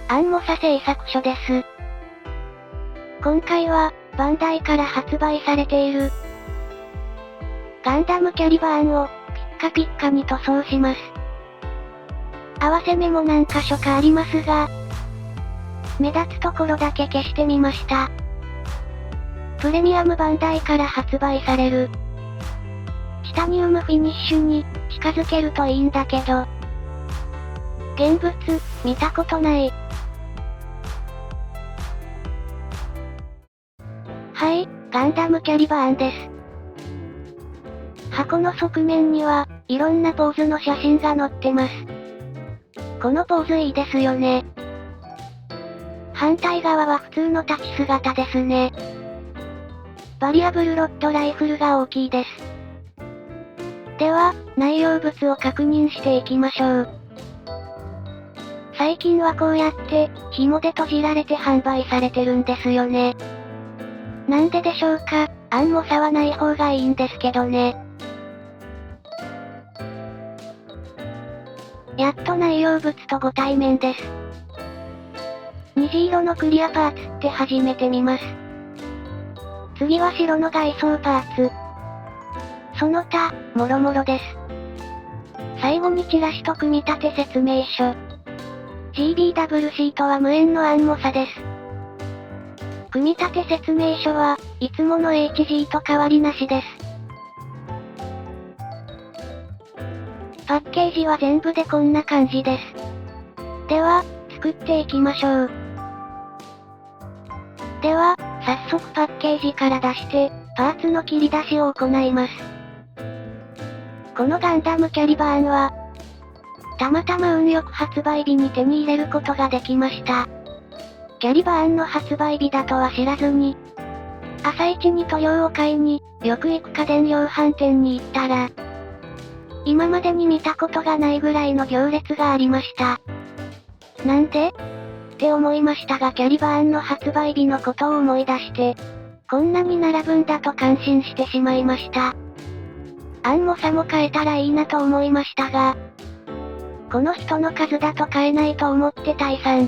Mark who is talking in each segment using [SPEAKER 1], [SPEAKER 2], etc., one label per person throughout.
[SPEAKER 1] アンモサ製作所です。今回は、バンダイから発売されている、ガンダムキャリバーンを、ピッカピッカに塗装します。合わせ目も何箇所かありますが、目立つところだけ消してみました。プレミアムバンダイから発売される、チタニウムフィニッシュに、近づけるといいんだけど、現物、見たことない。はい、ガンダムキャリバーンです。箱の側面には、いろんなポーズの写真が載ってます。このポーズいいですよね。反対側は普通の立ち姿ですね。バリアブルロッドライフルが大きいです。では、内容物を確認していきましょう。最近はこうやって、紐で閉じられて販売されてるんですよね。なんででしょうか、アンモサはない方がいいんですけどね。やっと内容物とご対面です。虹色のクリアパーツって初めて見ます。次は白の外装パーツ。その他、もろもろです。最後にチラシと組み立て説明書。GBWC とは無縁のアンモサです。組み立て説明書は、いつもの HG と変わりなしです。パッケージは全部でこんな感じです。では、作っていきましょう。では、早速パッケージから出して、パーツの切り出しを行います。このガンダムキャリバーンは、たまたま運よく発売日に手に入れることができました。キャリバーンの発売日だとは知らずに、朝一に塗料を買いに、よく行く家電量販店に行ったら、今までに見たことがないぐらいの行列がありました。なんでって思いましたがキャリバーンの発売日のことを思い出して、こんなに並ぶんだと感心してしまいました。アンモサも買えたらいいなと思いましたが、この人の数だと買えないと思って退散。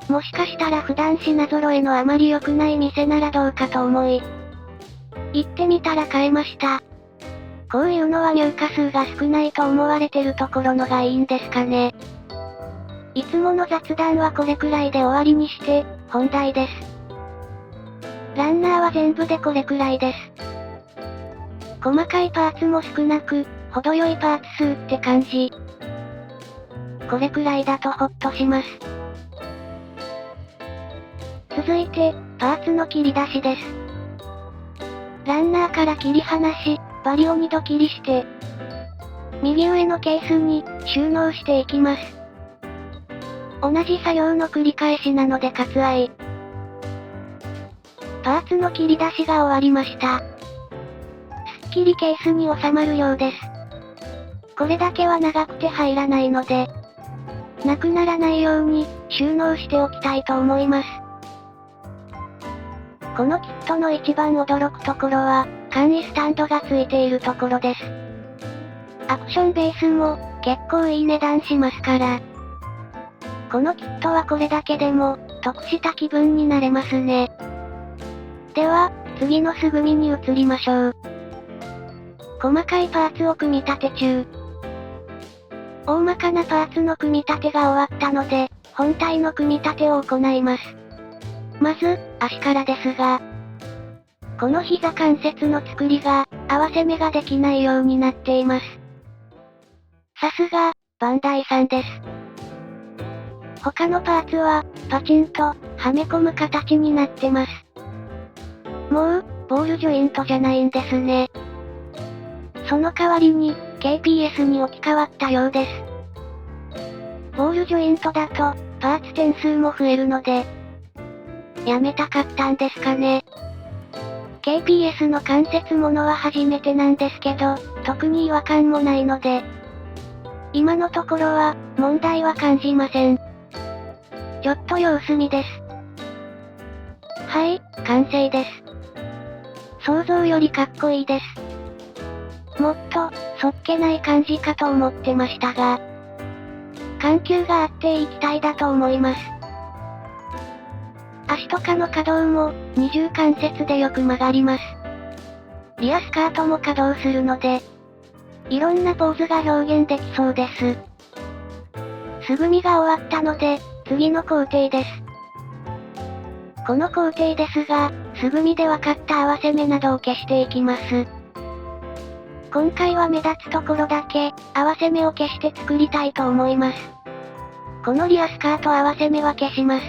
[SPEAKER 1] もしかしたら普段品揃えのあまり良くない店ならどうかと思い、行ってみたら買えました。こういうのは入荷数が少ないと思われてるところのがいいんですかね。いつもの雑談はこれくらいで終わりにして、本題です。ランナーは全部でこれくらいです。細かいパーツも少なく、程よいパーツ数って感じ。これくらいだとホッとします。続いて、パーツの切り出しです。ランナーから切り離し、バリを2度切りして、右上のケースに収納していきます。同じ作業の繰り返しなので割愛。パーツの切り出しが終わりました。すっきりケースに収まるようです。これだけは長くて入らないので、なくならないように収納しておきたいと思います。このキットの一番驚くところは、簡易スタンドがついているところです。アクションベースも、結構いい値段しますから。このキットはこれだけでも、得した気分になれますね。では、次の素組みに移りましょう。細かいパーツを組み立て中。大まかなパーツの組み立てが終わったので、本体の組み立てを行います。まず、足からですが、この膝関節の作りが、合わせ目ができないようになっています。さすが、バンダイさんです。他のパーツは、パチンと、はめ込む形になってます。もう、ボールジョイントじゃないんですね。その代わりに、KPS に置き換わったようです。ボールジョイントだと、パーツ点数も増えるので、やめたかったんですかね。KPS の関節ものは初めてなんですけど、特に違和感もないので、今のところは、問題は感じません。ちょっと様子見です。はい、完成です。想像よりかっこいいです。もっと、そっけない感じかと思ってましたが、緩急があっていい機体だと思います。足とかの可動も、二重関節でよく曲がります。リアスカートも可動するので、いろんなポーズが表現できそうです。素組みが終わったので、次の工程です。この工程ですが、素組みで分かった合わせ目などを消していきます。今回は目立つところだけ、合わせ目を消して作りたいと思います。このリアスカート合わせ目は消します。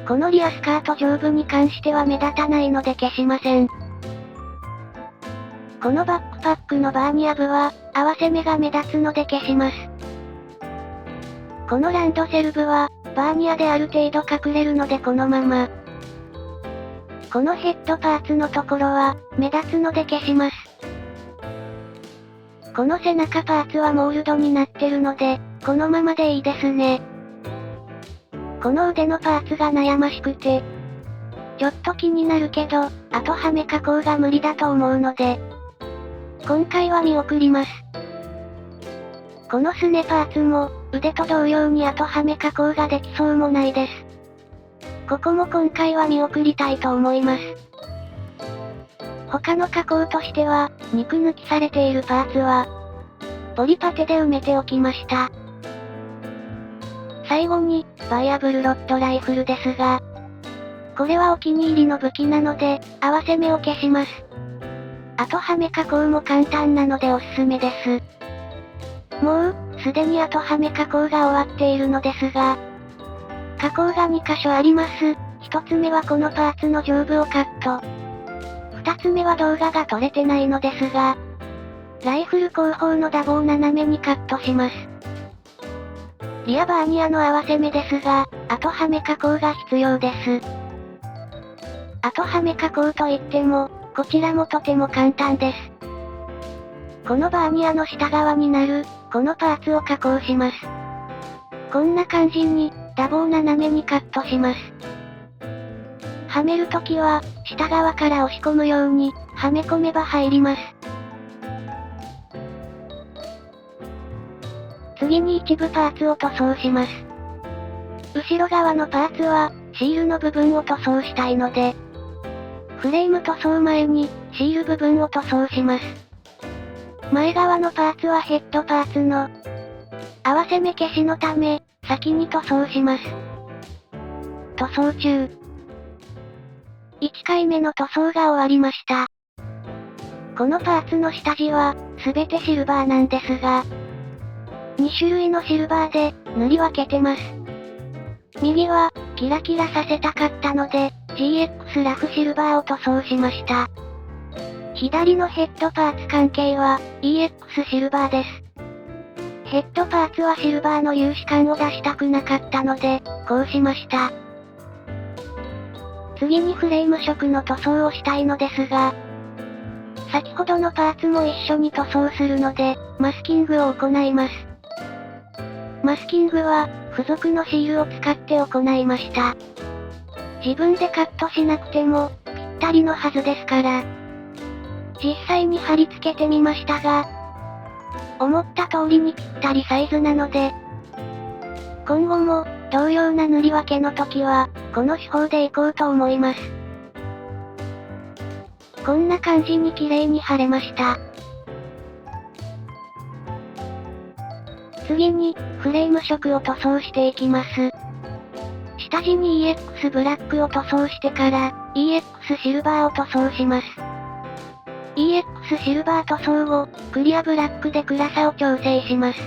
[SPEAKER 1] このリアスカート上部に関しては目立たないので消しません。このバックパックのバーニア部は、合わせ目が目立つので消します。このランドセル部は、バーニアである程度隠れるのでこのまま。このヘッドパーツのところは、目立つので消します。この背中パーツはモールドになってるので、このままでいいですね。この腕のパーツが悩ましくて、ちょっと気になるけど、後はめ加工が無理だと思うので、今回は見送ります。このすねパーツも、腕と同様に後はめ加工ができそうもないです。ここも今回は見送りたいと思います。他の加工としては、肉抜きされているパーツは、ポリパテで埋めておきました。最後に、バイアブルロッドライフルですが、これはお気に入りの武器なので、合わせ目を消します。後はめ加工も簡単なのでおすすめです。もう、すでに後はめ加工が終わっているのですが、加工が2箇所あります。1つ目はこのパーツの上部をカット。2つ目は動画が撮れてないのですが、ライフル後方のダボを斜めにカットします。リアバーニアの合わせ目ですが、後はめ加工が必要です。後はめ加工といっても、こちらもとても簡単です。このバーニアの下側になる、このパーツを加工します。こんな感じに、ダボを斜めにカットします。はめるときは、下側から押し込むように、はめ込めば入ります。次に一部パーツを塗装します。後ろ側のパーツは、シールの部分を塗装したいので、フレーム塗装前に、シール部分を塗装します。前側のパーツはヘッドパーツの、合わせ目消しのため、先に塗装します。塗装中。1回目の塗装が終わりました。このパーツの下地は、すべてシルバーなんですが、2種類のシルバーで、塗り分けてます。右は、キラキラさせたかったので、GX ラフシルバーを塗装しました。左のヘッドパーツ関係は、EX シルバーです。ヘッドパーツはシルバーの有刺感を出したくなかったので、こうしました。次にフレーム色の塗装をしたいのですが、先ほどのパーツも一緒に塗装するので、マスキングを行います。マスキングは、付属のシールを使って行いました。自分でカットしなくても、ぴったりのはずですから。実際に貼り付けてみましたが、思った通りにぴったりサイズなので、今後も、同様な塗り分けの時は、この手法でいこうと思います。こんな感じに綺麗に貼れました。次に、フレーム色を塗装していきます。下地に EX ブラックを塗装してから、EX シルバーを塗装します。EX シルバー塗装後、クリアブラックで暗さを調整します。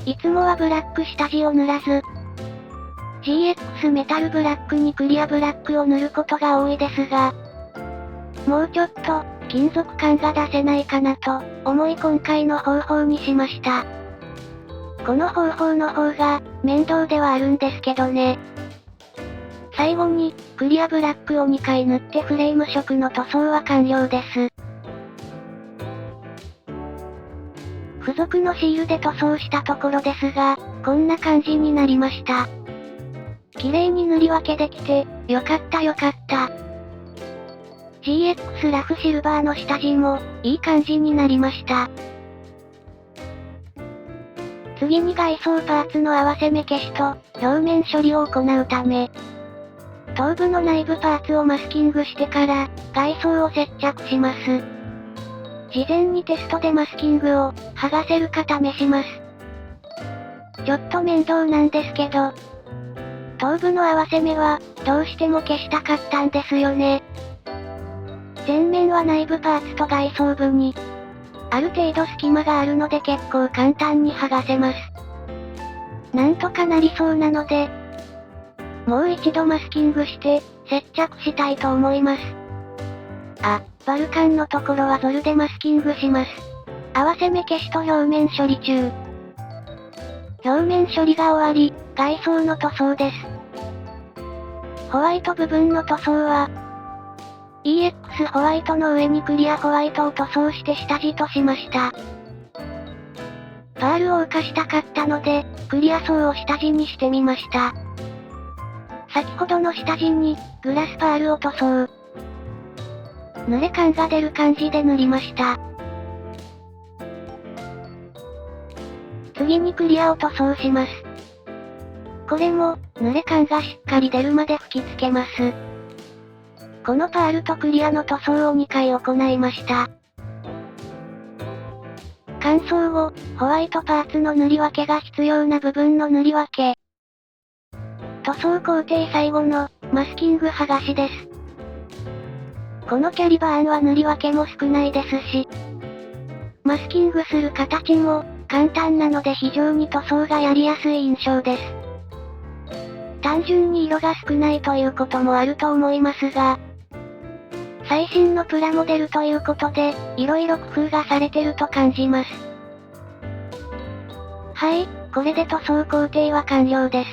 [SPEAKER 1] いつもはブラック下地を塗らず、GX メタルブラックにクリアブラックを塗ることが多いですが、もうちょっと、金属感が出せないかなと、思い今回の方法にしました。この方法の方が、面倒ではあるんですけどね。最後に、クリアブラックを2回塗ってフレーム色の塗装は完了です。付属のシールで塗装したところですが、こんな感じになりました。綺麗に塗り分けできて、よかったよかった。GX ラフシルバーの下地も、いい感じになりました。次に外装パーツの合わせ目消しと、表面処理を行うため、頭部の内部パーツをマスキングしてから、外装を接着します。事前にテストでマスキングを、剥がせるか試します。ちょっと面倒なんですけど、頭部の合わせ目は、どうしても消したかったんですよね。前面は内部パーツと外装部に、ある程度隙間があるので結構簡単に剥がせます。なんとかなりそうなので、もう一度マスキングして、接着したいと思います。バルカンのところはゾルでマスキングします。合わせ目消しと表面処理中。表面処理が終わり、外装の塗装です。ホワイト部分の塗装は、EX ホワイトの上にクリアホワイトを塗装して下地としました。パールを浮かしたかったので、クリア層を下地にしてみました。先ほどの下地に、グラスパールを塗装。濡れ感が出る感じで塗りました。次にクリアを塗装します。これも、濡れ感がしっかり出るまで吹き付けます。このパールとクリアの塗裝を2回行いました。乾燥後、ホワイトパーツの塗り分けが必要な部分の塗り分け。塗装工程最後の、マスキング剥がしです。このキャリバーンは塗り分けも少ないですし、マスキングする形も、簡単なので非常に塗装がやりやすい印象です。単純に色が少ないということもあると思いますが、最新のプラモデルということで、色々工夫がされてると感じます。はい、これで塗装工程は完了です。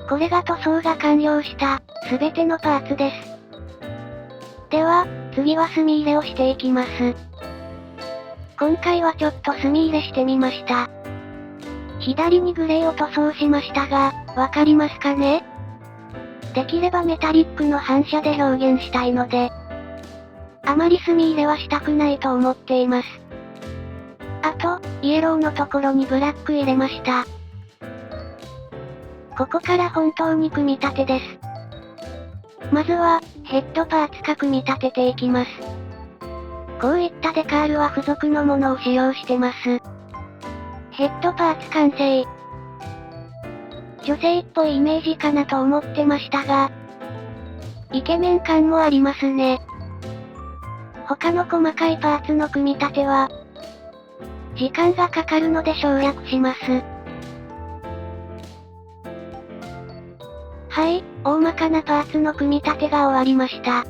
[SPEAKER 1] これが塗装が完了した、すべてのパーツです。では、次は墨入れをしていきます。今回はちょっと墨入れしてみました。左にグレーを塗装しましたが、わかりますかね？できればメタリックの反射で表現したいので、あまり墨入れはしたくないと思っています。あと、イエローのところにブラック入れました。ここから本当に組み立てです。まずは、ヘッドパーツか組み立てていきます。こういったデカールは付属のものを使用してます。ヘッドパーツ完成。女性っぽいイメージかなと思ってましたが、イケメン感もありますね。他の細かいパーツの組み立ては、時間がかかるので省略します。はい、大まかなパーツの組み立てが終わりました。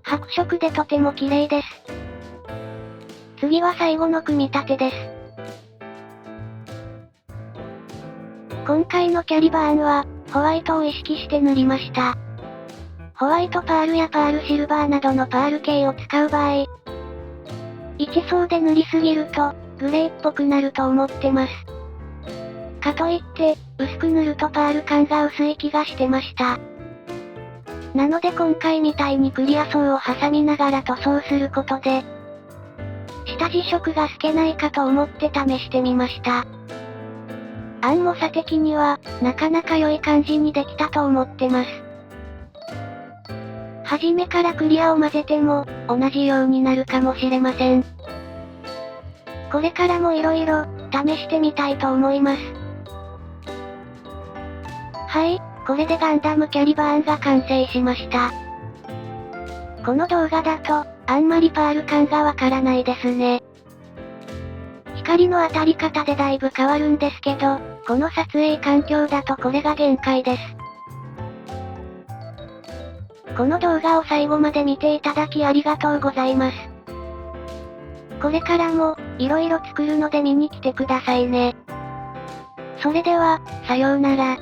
[SPEAKER 1] 白色でとても綺麗です。次は最後の組み立てです。今回のキャリバーンは、ホワイトを意識して塗りました。ホワイトパールやパールシルバーなどのパール系を使う場合、一層で塗りすぎると、グレーっぽくなると思ってます。かといって、薄く塗るとパール感が薄い気がしてました。なので今回みたいにクリア層を挟みながら塗装することで、下地色が透けないかと思って試してみました。アンモサ的には、なかなか良い感じにできたと思ってます。初めからクリアを混ぜても、同じようになるかもしれません。これからも色々、試してみたいと思います。はい、これでガンダムキャリバーンが完成しました。この動画だと、あんまりパール感がわからないですね。光の当たり方でだいぶ変わるんですけど、この撮影環境だとこれが限界です。この動画を最後まで見ていただきありがとうございます。これからも、色々作るので見に来てくださいね。それでは、さようなら。